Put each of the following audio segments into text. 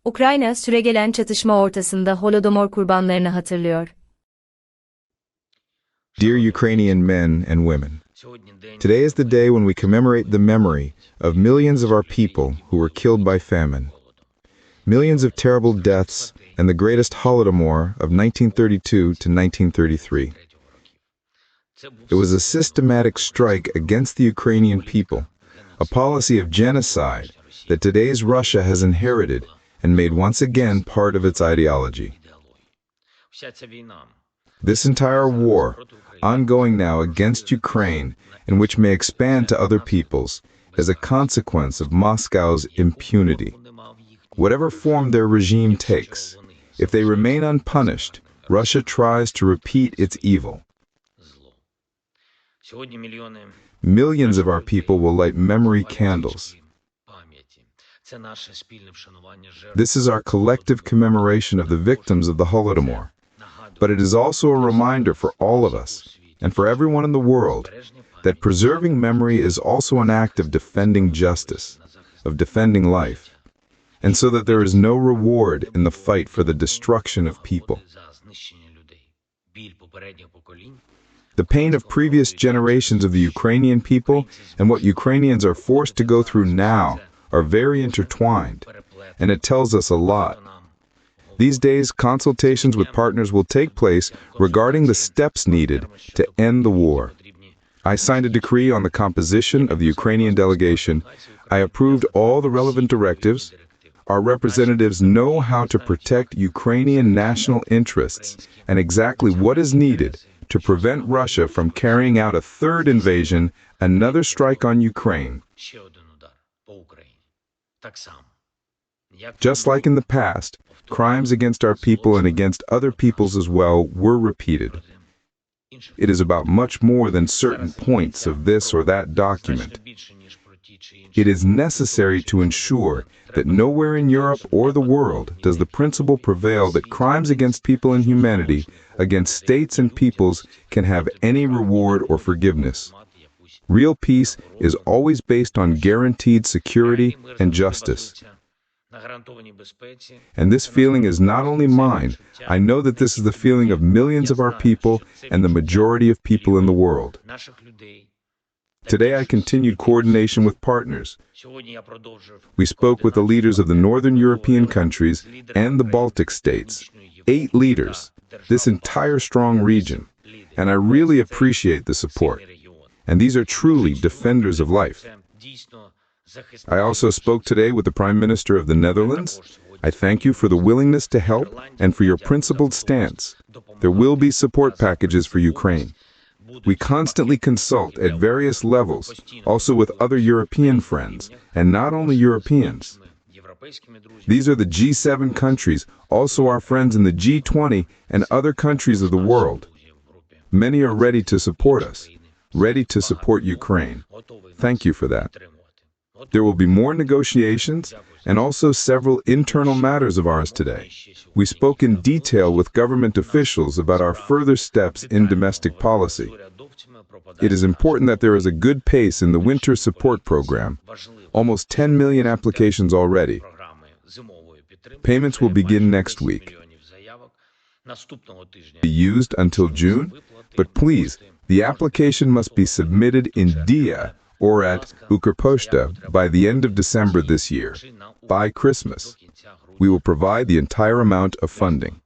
Ukrayna, süregelen çatışma ortasında Holodomor kurbanlarını hatırlıyor. Dear Ukrainian men and women, today is the day when we commemorate the memory of millions of our people who were killed by famine. Millions of terrible deaths and the greatest Holodomor of 1932 to 1933. It was a systematic strike against the Ukrainian people, a policy of genocide that today's Russia has inherited and made once again part of its ideology. This entire war, ongoing now against Ukraine and which may expand to other peoples, is a consequence of Moscow's impunity. Whatever form their regime takes, if they remain unpunished, Russia tries to repeat its evil. Millions of our people will light memory candles. This is our collective commemoration of the victims of the Holodomor. But it is also a reminder for all of us, and for everyone in the world, that preserving memory is also an act of defending justice, of defending life, and so that there is no reward in the fight for the destruction of people. The pain of previous generations of the Ukrainian people and what Ukrainians are forced to go through now are very intertwined, and it tells us a lot. These days, consultations with partners will take place regarding the steps needed to end the war. I signed a decree on the composition of the Ukrainian delegation. I approved all the relevant directives. Our representatives know how to protect Ukrainian national interests and exactly what is needed to prevent Russia from carrying out a third invasion, another strike on Ukraine. Just like in the past, crimes against our people and against other peoples as well were repeated. It is about much more than certain points of this or that document. It is necessary to ensure that nowhere in Europe or the world does the principle prevail that crimes against people and humanity, against states and peoples, can have any reward or forgiveness. Real peace is always based on guaranteed security and justice. And this feeling is not only mine, I know that this is the feeling of millions of our people and the majority of people in the world. Today I continued coordination with partners. We spoke with the leaders of the Northern European countries and the Baltic states, 8 leaders, this entire strong region, and I really appreciate the support. And these are truly defenders of life. I also spoke today with the Prime Minister of the Netherlands. I thank you for the willingness to help and for your principled stance. There will be support packages for Ukraine. We constantly consult at various levels, also with other European friends, and not only Europeans. These are the G7 countries, also our friends in the G20 and other countries of the world. Many are ready to support us, ready to support Ukraine. Thank you for that. There will be more negotiations and also several internal matters of ours today. We spoke in detail with government officials about our further steps in domestic policy. It is important that there is a good pace in the winter support program. Almost 10 million applications already. Payments will begin next week. Be used until June, but please, the application must be submitted in DIA or at Ukrposhta by the end of December this year, by Christmas. We will provide the entire amount of funding.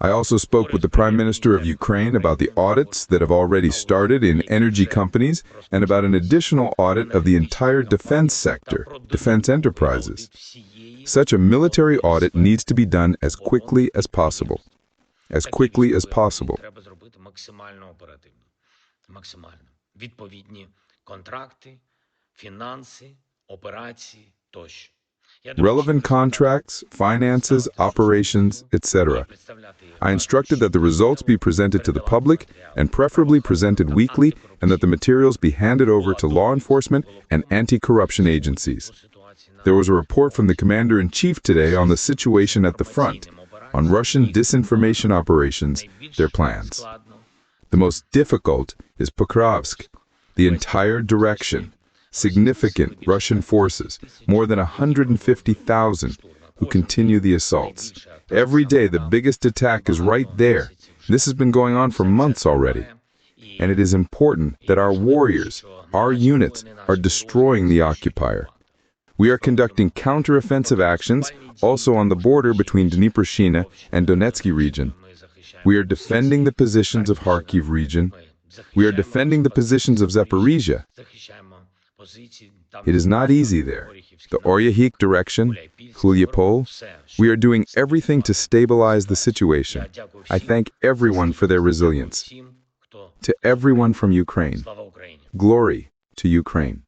I also spoke with the Prime Minister of Ukraine about the audits that have already started in energy companies and about an additional audit of the entire defense sector, defense enterprises. Such a military audit needs to be done as quickly as possible. As quickly as possible. Relevant contracts, finances, operations, etc. I instructed that the results be presented to the public and preferably presented weekly, and that the materials be handed over to law enforcement and anti-corruption agencies. There was a report from the Commander-in-Chief today on the situation at the front, on Russian disinformation operations, their plans. The most difficult is Pokrovsk, the entire direction. significant Russian forces, more than 150,000, who continue the assaults. Every day the biggest attack is right there. This has been going on for months already. And it is important that our warriors, our units, are destroying the occupier. We are conducting counter-offensive actions also on the border between Dnipro and Donetsky region. We are defending the positions of Kharkiv region. We are defending the positions of Zaporizhia. It is not easy there. The Oryahik direction, Hulyapol, we are doing everything to stabilize the situation. I thank everyone for their resilience. To everyone from Ukraine, glory to Ukraine.